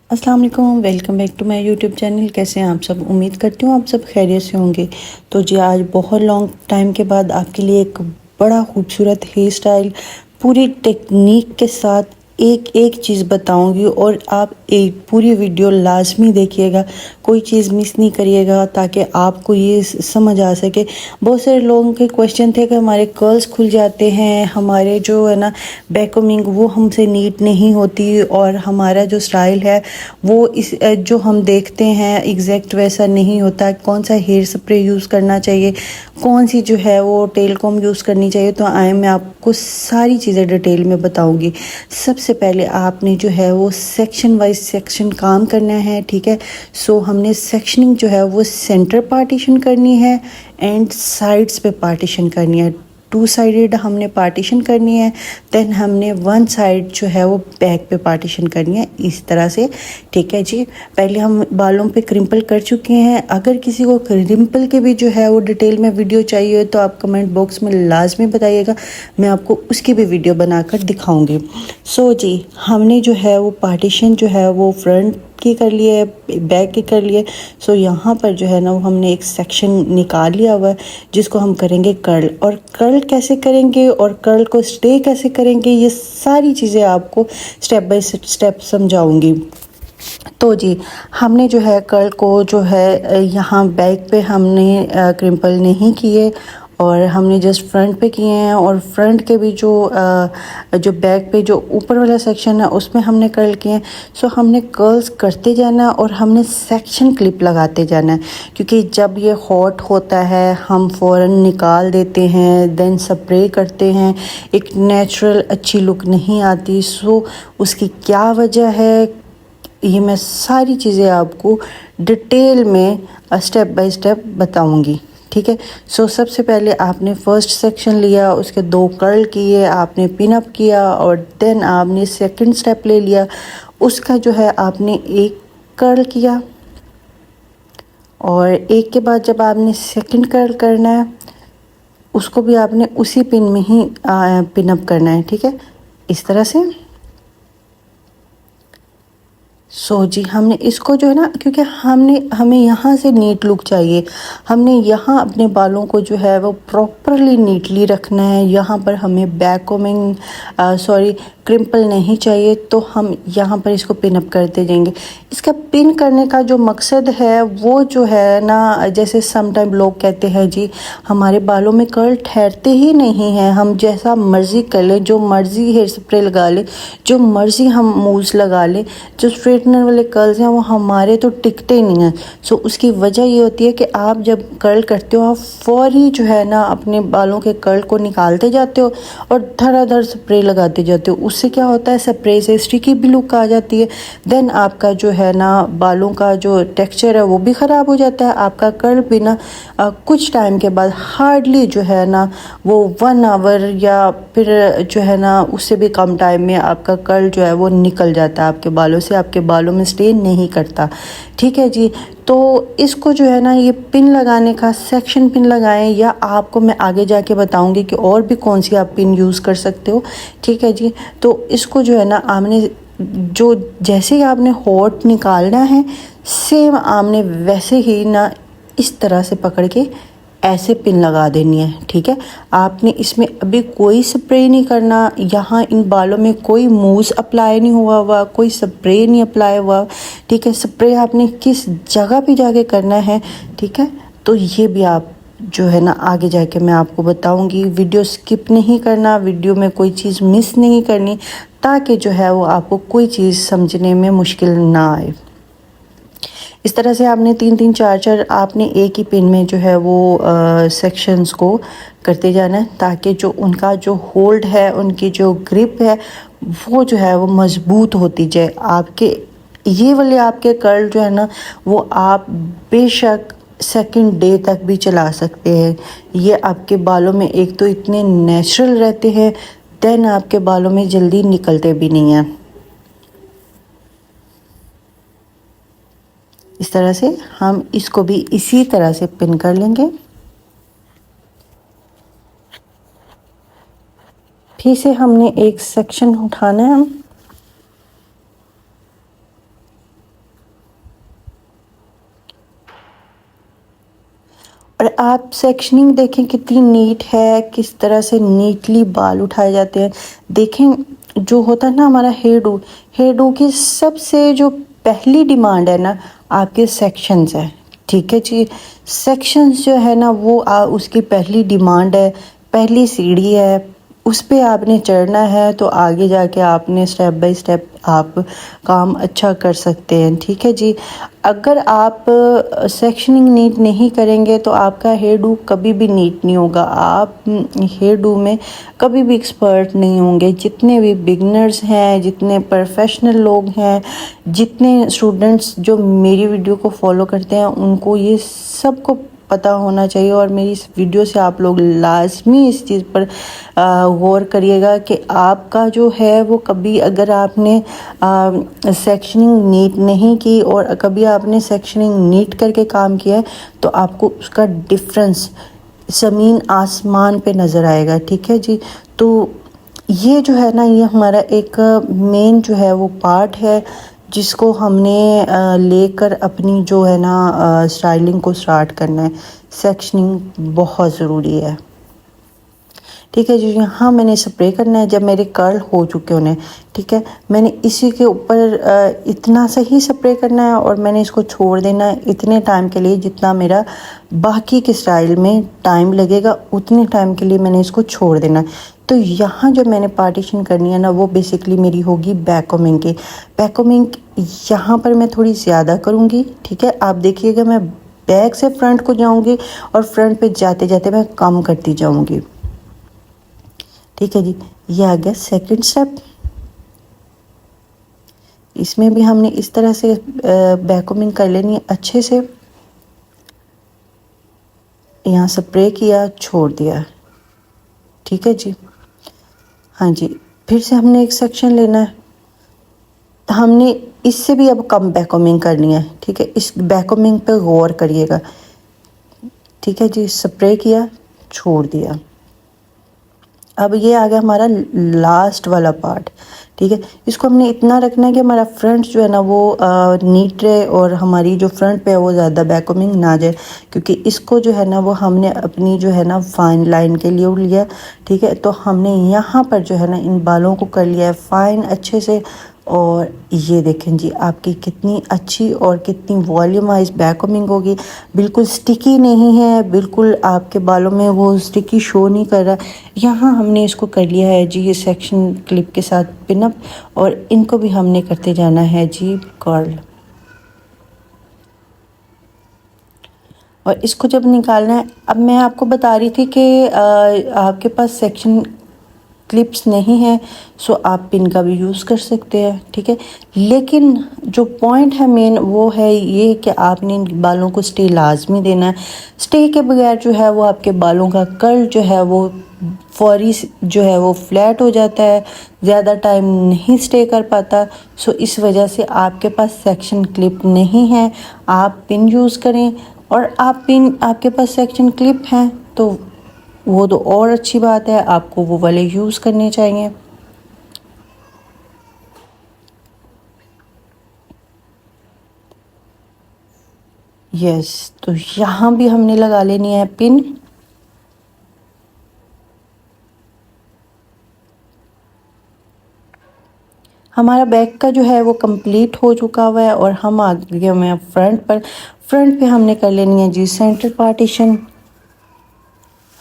अस्सलाम वालेकुम, welcome back to my YouTube channel. कैसे हैं आप सब? उम्मीद करती हूँ आप सब खैरियत से होंगे। तो जी आज बहुत लॉन्ग टाइम के बाद आपके लिए एक बड़ा खूबसूरत हेयर स्टाइल पूरी टेक्निक के साथ एक एक चीज़ बताऊंगी और आप एक पूरी वीडियो लाजमी देखिएगा, कोई चीज़ मिस नहीं करिएगा ताकि आपको ये समझ आ सके। बहुत सारे लोगों के क्वेश्चन थे कि हमारे कर्ल्स खुल जाते हैं, हमारे जो है ना बैककमिंग वो हमसे नीट नहीं होती और हमारा जो स्टाइल है वो इस जो हम देखते हैं एग्जैक्ट वैसा नहीं होता। कौन सा हेयर स्प्रे यूज़ करना चाहिए, कौन सी जो है वो टेल कॉम यूज़ करनी चाहिए, तो आए मैं आपको सारी चीज़ें डिटेल में बताऊंगी। सबसे पहले आपने जो है वो सेक्शन वाइज सेक्शन काम करना है, ठीक है। सो हमने सेक्शनिंग जो है वो सेंटर पार्टीशन करनी है एंड साइड्स पे पार्टीशन करनी है। टू साइडेड हमने पार्टीशन करनी है, देन हमने वन साइड जो है वो बैक पे पार्टीशन करनी है, इस तरह से, ठीक है जी। पहले हम बालों पे क्रिम्पल कर चुके हैं। अगर किसी को क्रिम्पल के भी जो है वो डिटेल में वीडियो चाहिए तो आप कमेंट बॉक्स में लाजमी बताइएगा, मैं आपको उसकी भी वीडियो बनाकर दिखाऊंगी। सो जी हमने जो है वो पार्टीशन जो है वो फ्रंट की कर लिए, बैक की कर लिए। सो यहाँ पर जो है ना वो हमने एक सेक्शन निकाल लिया हुआ है जिसको हम करेंगे कर्ल। और कर्ल कैसे करेंगे और कर्ल को स्टे कैसे करेंगे, ये सारी चीज़ें आपको स्टेप बाय स्टेप समझाऊंगी। तो जी हमने जो है कर्ल को जो है यहाँ बैक पे हमने क्रिम्पल नहीं किए और हमने जस्ट फ्रंट पे किए हैं। और फ्रंट के भी जो बैक पे जो ऊपर वाला सेक्शन है उसमें हमने कर्ल किए हैं। सो हमने कर्ल्स करते जाना और हमने सेक्शन क्लिप लगाते जाना है, क्योंकि जब ये हॉट होता है हम फ़ौरन निकाल देते हैं, देन स्प्रे करते हैं, एक नेचुरल अच्छी लुक नहीं आती। सो उसकी क्या वजह है, ये मैं सारी चीज़ें आपको डिटेल में स्टेप बाय स्टेप बताऊंगी, ठीक है। सो सबसे पहले आपने फर्स्ट सेक्शन लिया, उसके दो कर्ल किए, आपने पिन अप किया और देन आपने सेकंड स्टेप ले लिया, उसका जो है आपने एक कर्ल किया और एक के बाद जब आपने सेकंड कर्ल करना है उसको भी आपने उसी पिन में ही पिन अप करना है, ठीक है, इस तरह से। सो जी हमने इसको जो है ना, क्योंकि हमें यहाँ से नीट लुक चाहिए, हमने यहाँ अपने बालों को जो है वो प्रॉपरली नीटली रखना है। यहाँ पर हमें बैक कोमिंग क्रिम्पल नहीं चाहिए, तो हम यहाँ पर इसको पिन अप करते जाएंगे। इसका पिन करने का जो मकसद है वो जो है ना, जैसे समटाइम लोग कहते हैं जी हमारे बालों में कर्ल ठहरते ही नहीं है, हम जैसा मर्ज़ी कर लें, जो मर्ज़ी हेयर स्प्रे लगा लें, जो मर्ज़ी हम मूव्स लगा लें, जो स्ट्रेटनर वाले कर्ल्स हैं वो हमारे तो टिकते ही नहीं हैं। सो उसकी वजह ये होती है कि आप जब कर्ल करते हो आप फौरी जो है ना अपने बालों के कर्ल को निकालते जाते हो और धड़ाधड़ स्प्रे लगाते जाते हो। उससे क्या होता है, स्प्रे से स्टिकी भी लुक आ जाती है, देन आपका जो है ना बालों का जो टेक्सचर है वो भी ख़राब हो जाता है। आपका कर्ल भी ना कुछ टाइम के बाद हार्डली जो है ना वो 1 आवर या फिर जो है ना उससे भी कम टाइम में आपका कर्ल जो है वो निकल जाता है आपके बालों से, आपके बालों में स्टे नहीं करता, ठीक है जी। तो इसको जो है ना ये पिन लगाने का, सेक्शन पिन लगाएं, या आपको मैं आगे जाके बताऊंगी कि और भी कौन सी आप पिन यूज़ कर सकते हो, ठीक है जी। तो इसको जो है ना आपने जो जैसे ही आपने हॉट निकालना है सेम आपने वैसे ही ना इस तरह से पकड़ के ऐसे पिन लगा देनी है, ठीक है। आपने इसमें अभी कोई स्प्रे नहीं करना, यहाँ इन बालों में कोई मूस अप्लाई नहीं हुआ, कोई स्प्रे नहीं अप्लाई हुआ, ठीक है। स्प्रे आपने किस जगह पे जाके करना है, ठीक है। तो ये भी आप जो है ना आगे जाके मैं आपको बताऊंगी। वीडियो स्किप नहीं करना, वीडियो में कोई चीज़ मिस नहीं करनी, ताकि जो है वो आपको कोई चीज़ समझने में मुश्किल ना आए। इस तरह से आपने 3-3 4-4 आपने एक ही पिन में जो है वो सेक्शंस को करते जाना है, ताकि जो उनका जो होल्ड है, उनकी जो ग्रिप है वो जो है वो मज़बूत होती जाए। आपके ये वाले आपके कर्ल जो है ना वो आप बेशक सेकंड डे तक भी चला सकते हैं। ये आपके बालों में एक तो इतने नेचुरल रहते हैं, देन आपके बालों में जल्दी निकलते भी नहीं हैं। इस तरह से हम इसको भी इसी तरह से पिन कर लेंगे। फिर से हमने एक सेक्शन उठाना है, और आप सेक्शनिंग देखें कितनी नीट है, किस तरह से नीटली बाल उठाए जाते हैं। देखें जो होता है ना हमारा हेयर डू की सबसे जो पहली डिमांड है ना आपके सेक्शंस है। ठीक है जी, सेक्शंस जो है ना वो उसकी पहली डिमांड है, पहली सीढ़ी है। उस पे आपने चढ़ना है तो आगे जाके आपने स्टेप बाय स्टेप आप काम अच्छा कर सकते हैं। ठीक है जी, अगर आप सेक्शनिंग नीट नहीं करेंगे तो आपका हेयर डू कभी भी नीट नहीं होगा। आप हेयर डू में कभी भी एक्सपर्ट नहीं होंगे। जितने भी बिगनर्स हैं, जितने प्रोफेशनल लोग हैं, जितने स्टूडेंट्स जो मेरी वीडियो को फॉलो करते हैं, उनको ये सबको पता होना चाहिए। और मेरी इस वीडियो से आप लोग लाजमी इस चीज़ पर गौर करिएगा कि आपका जो है वो कभी अगर आपने सेक्शनिंग नीट नहीं की और कभी आपने सेक्शनिंग नीट करके काम किया है तो आपको उसका डिफरेंस ज़मीन आसमान पे नज़र आएगा। ठीक है जी, तो ये जो है ना ये हमारा एक मेन जो है वो पार्ट है जिसको हमने लेकर अपनी जो है ना स्टाइलिंग को स्टार्ट करना है। सेक्शनिंग बहुत ज़रूरी है। ठीक है जी, यहाँ मैंने स्प्रे करना है जब मेरे कर्ल हो चुके होने। ठीक है, मैंने इसी के ऊपर इतना सा ही स्प्रे करना है और मैंने इसको छोड़ देना है इतने टाइम के लिए जितना मेरा बाकी के स्टाइल में टाइम लगेगा, उतने टाइम के लिए मैंने इसको छोड़ देना है। तो यहाँ जो मैंने पार्टीशन करनी है ना वो बेसिकली मेरी होगी बैककोमिंग की। बैककोमिंग यहाँ पर मैं थोड़ी ज़्यादा करूँगी। ठीक है, आप देखिएगा मैं बैक से फ्रंट को जाऊँगी और फ्रंट पे जाते जाते मैं कम करती जाऊँगी। ठीक है जी, ये आ गया सेकंड स्टेप। इसमें भी हमने इस तरह से बैककोमिंग कर लेनी है अच्छे से। यहाँ स्प्रे किया, छोड़ दिया। ठीक है जी, हाँ जी, फिर से हमने एक सेक्शन लेना है। हमने इससे भी अब कम बैककोमिंग करनी है। ठीक है, इस बैककोमिंग पे गौर करिएगा। ठीक है जी, स्प्रे किया, छोड़ दिया। अब ये आ गया हमारा लास्ट वाला पार्ट। ठीक है, इसको हमने इतना रखना है कि हमारा फ्रंट जो है ना वो नीट रहे और हमारी जो फ्रंट पे है वो ज़्यादा बैककोमिंग ना जाए, क्योंकि इसको जो है ना वो हमने अपनी जो है ना फाइन लाइन के लिए लिया। ठीक है, तो हमने यहाँ पर जो है ना इन बालों को कर लिया है फाइन अच्छे से। और ये देखें जी आपकी कितनी अच्छी और कितनी वॉल्यूमाइज बैककोमिंग होगी। बिल्कुल स्टिकी नहीं है, बिल्कुल आपके बालों में वो स्टिकी शो नहीं कर रहा। यहाँ हमने इसको कर लिया है जी ये सेक्शन क्लिप के साथ पिनअप, और इनको भी हमने करते जाना है जी कर्ल। और इसको जब निकालना है, अब मैं आपको बता रही थी कि आपके पास सेक्शन क्लिप्स नहीं है सो आप पिन का भी यूज़ कर सकते हैं। ठीक है, लेकिन जो पॉइंट है मेन वो है ये कि आपने इन बालों को स्टे लाजमी देना है। स्टे के बगैर जो है वो आपके बालों का कर्ल जो है वो फौरी जो है वो फ्लैट हो जाता है, ज़्यादा टाइम नहीं स्टे कर पाता। सो इस वजह से आपके पास सेक्शन क्लिप नहीं है, आप पिन यूज़ करें। और आप पिन आपके पास सेक्शन क्लिप हैं तो वो तो और अच्छी बात है, आपको वो वाले यूज़ करने चाहिए। यस, तो यहाँ भी हमने लगा लेनी है पिन। हमारा बैक का जो है वो कंप्लीट हो चुका हुआ है और हम आ गए हुए हैं फ्रंट पर। फ्रंट पे हमने कर लेनी है जी सेंटर पार्टीशन।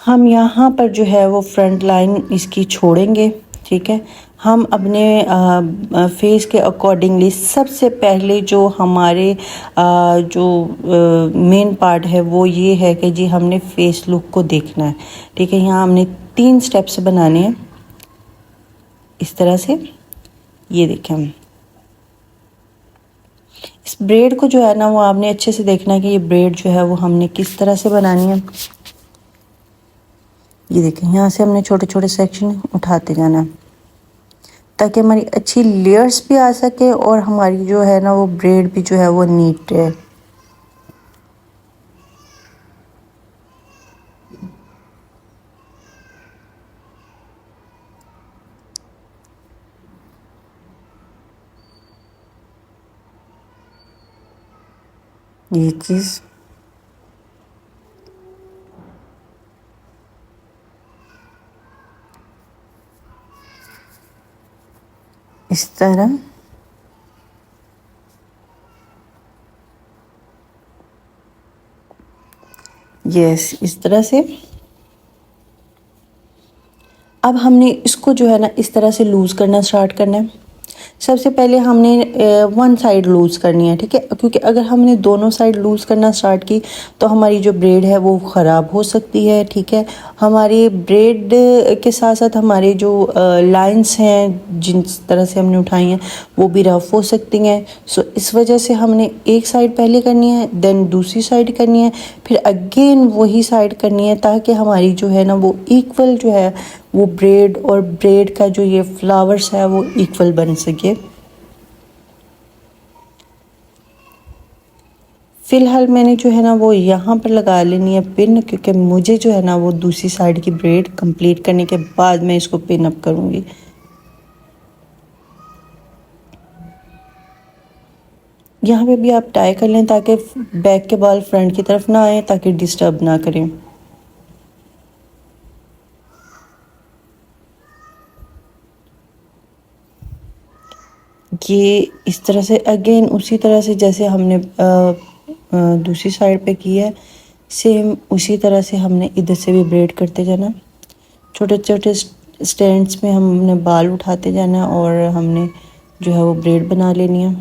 हम यहाँ पर जो है वो फ्रंट लाइन इसकी छोड़ेंगे। ठीक है, हम अपने फेस के अकॉर्डिंगली सबसे पहले जो हमारे जो मेन पार्ट है वो ये है कि जी हमने फेस लुक को देखना है। ठीक है, यहाँ हमने 3 स्टेप्स बनाने हैं इस तरह से। ये देखें, हम इस ब्रेड को जो है ना वो आपने अच्छे से देखना है कि ये ब्रेड जो है वो हमने किस तरह से बनानी है। ये देखें, यहाँ से हमने छोटे छोटे सेक्शन उठाते जाना है ताकि हमारी अच्छी लेयर्स भी आ सके और हमारी जो है ना वो ब्रेड भी जो है वो नीट है। ये चीज़ इस तरह। यस, इस तरह से। अब हमने इसको जो है ना इस तरह से लूज़ करना स्टार्ट करना है। सबसे पहले हमने वन साइड लूज़ करनी है, ठीक है, क्योंकि अगर हमने दोनों साइड लूज़ करना स्टार्ट की तो हमारी जो ब्रेड है वो ख़राब हो सकती है, ठीक है। हमारी ब्रेड के साथ साथ हमारे जो लाइंस हैं जिस तरह से हमने उठाई हैं वो भी रफ़ हो सकती हैं। सो इस वजह से हमने एक साइड पहले करनी है, देन दूसरी साइड करनी है, फिर अगेन वही साइड करनी है, ताकि हमारी जो है ना वो इक्वल जो है वो ब्रेड और ब्रेड का जो ये फ्लावर्स है वो इक्वल बन सके। फ़िलहाल मैंने जो है ना वो यहाँ पर लगा लेनी है पिन, क्योंकि मुझे जो है ना वो दूसरी साइड की ब्रेड कंप्लीट करने के बाद मैं इसको पिन अप करूँगी। यहाँ पे भी आप टाई कर लें ताकि बैक के बाल फ्रंट की तरफ ना आए, ताकि डिस्टर्ब ना करें। ये इस तरह से अगेन उसी तरह से जैसे हमने दूसरी साइड पे की है, सेम उसी तरह से हमने इधर से भी ब्रेड करते जाना। छोटे छोटे स्टैंड्स में हमने बाल उठाते जाना और हमने जो है वो ब्रेड बना लेनी है।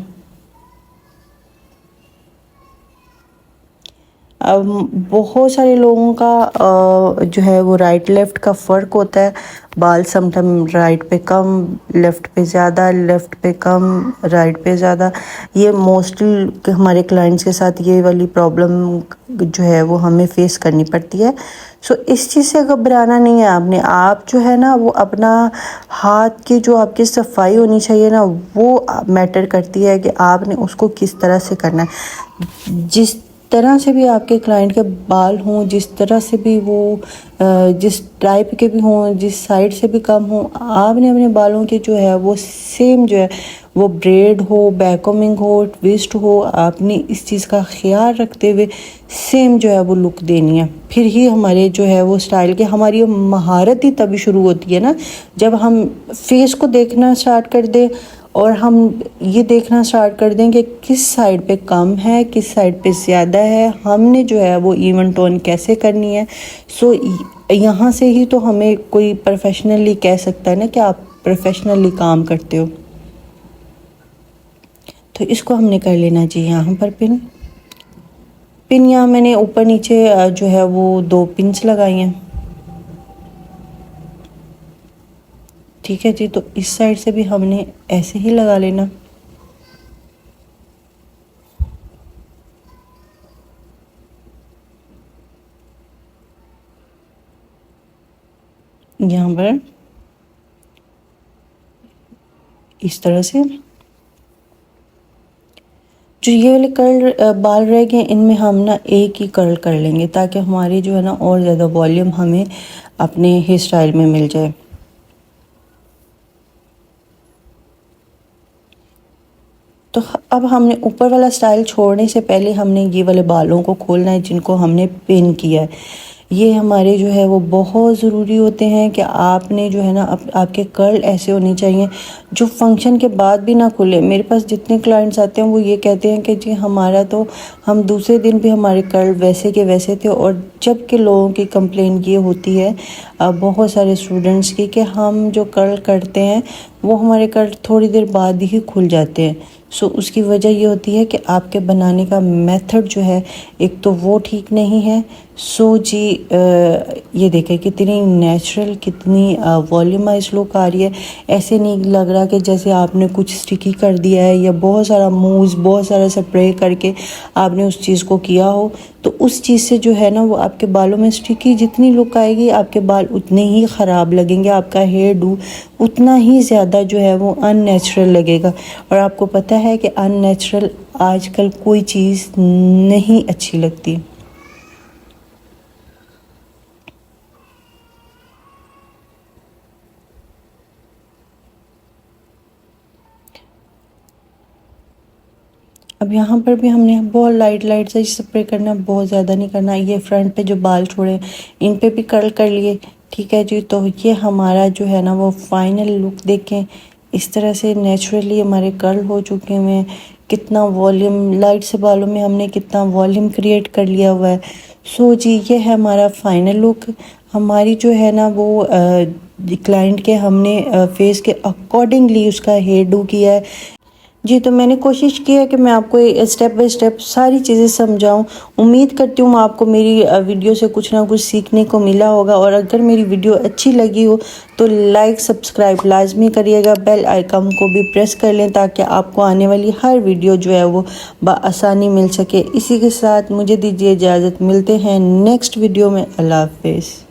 अब बहुत सारे लोगों का जो है वो राइट लेफ़्ट का फ़र्क होता है। बाल समटाइम राइट पे कम, लेफ़्ट पे ज़्यादा, लेफ़्ट पे कम, राइट पे ज़्यादा। ये मोस्टली हमारे क्लाइंट्स के साथ ये वाली प्रॉब्लम जो है वो हमें फ़ेस करनी पड़ती है। सो इस चीज़ से घबराना नहीं है आपने। आप जो है ना वो अपना हाथ की जो आपकी सफाई होनी चाहिए ना वो मैटर करती है कि आपने उसको किस तरह से करना है। जिस तरह से भी आपके क्लाइंट के बाल हों, जिस तरह से भी वो जिस टाइप के भी हों, जिस साइड से भी कम हों, आपने अपने बालों के जो है वो सेम जो है वो ब्रेड हो, बैककॉमिंग हो, ट्विस्ट हो, आपने इस चीज़ का ख्याल रखते हुए सेम जो है वो लुक देनी है। फिर ही हमारे जो है वो स्टाइल के हमारी महारत ही तभी शुरू होती है ना जब हम फेस को देखना स्टार्ट कर दें और हम ये देखना स्टार्ट कर दें कि किस साइड पे कम है, किस साइड पे ज़्यादा है, हमने जो है वो इवन टोन कैसे करनी है। सो यहाँ से ही तो हमें कोई प्रोफेशनली कह सकता है ना कि आप प्रोफेशनली काम करते हो। तो इसको हमने कर लेना जी यहाँ पर पिन। यहाँ मैंने ऊपर नीचे जो है वो 2 पिन्स लगाई हैं, ठीक है जी। तो इस साइड से भी हमने ऐसे ही लगा लेना। यहाँ पर इस तरह से जो ये वाले कर्ल बाल रह गए इनमें हम ना एक ही कर्ल कर लेंगे ताकि हमारी जो है ना और ज़्यादा वॉल्यूम हमें अपने हेयर स्टाइल में मिल जाए। तो अब हमने ऊपर वाला स्टाइल छोड़ने से पहले हमने ये वाले बालों को खोलना है जिनको हमने पिन किया है। ये हमारे जो है वो बहुत ज़रूरी होते हैं कि आपने जो है ना आपके कर्ल ऐसे होने चाहिए जो फंक्शन के बाद भी ना खुले। मेरे पास जितने क्लाइंट्स आते हैं वो ये कहते हैं कि जी हमारा तो हम दूसरे दिन भी हमारे कर्ल वैसे के वैसे थे। और जबकि लोगों की कंप्लेन ये होती है बहुत सारे स्टूडेंट्स की कि हम जो कर्ल करते हैं वो हमारे कर्ल थोड़ी देर बाद ही खुल जाते हैं। सो उसकी वजह ये होती है कि आपके बनाने का मेथड जो है एक तो वो ठीक नहीं है। सो जी ये देखें कितनी नेचुरल, कितनी वॉल्यूमाइज लुक आ रही है। ऐसे नहीं लग रहा कि जैसे आपने कुछ स्टिकी कर दिया है या बहुत सारा मूव्स, बहुत सारा स्प्रे करके आपने उस चीज़ को किया हो। तो उस चीज़ से जो है ना वो आपके बालों में स्टिकी जितनी लुक आएगी आपके बाल उतने ही ख़राब लगेंगे, आपका हेयर डू उतना ही ज़्यादा जो है वो अननेचुरल लगेगा। और आपको पता है कि अननेचुरल आजकल कोई चीज़ नहीं अच्छी लगती। अब यहाँ पर भी हमने बहुत लाइट लाइट से स्प्रे करना, बहुत ज़्यादा नहीं करना। ये फ्रंट पे जो बाल छोड़े इन पे भी कर्ल कर लिए, ठीक है जी। तो ये हमारा जो है ना वो फाइनल लुक देखें इस तरह से नेचुरली हमारे कर्ल हो चुके हुए हैं। कितना वॉल्यूम, लाइट से बालों में हमने कितना वॉल्यूम क्रिएट कर लिया हुआ है। सो जी ये है हमारा फाइनल लुक। हमारी जो है ना वो क्लाइंट के हमने फेस के अकॉर्डिंगली उसका हेयर डू किया है। जी तो मैंने कोशिश की है कि मैं आपको स्टेप बाय स्टेप सारी चीज़ें समझाऊं। उम्मीद करती हूँ आपको मेरी वीडियो से कुछ ना कुछ सीखने को मिला होगा। और अगर मेरी वीडियो अच्छी लगी हो तो लाइक सब्सक्राइब लाजमी करिएगा, बेल आइकन को भी प्रेस कर लें ताकि आपको आने वाली हर वीडियो जो है वो बआसानी मिल सके। इसी के साथ मुझे दीजिए इजाज़त, मिलते हैं नेक्स्ट वीडियो में। अल्लाह हाफिज़।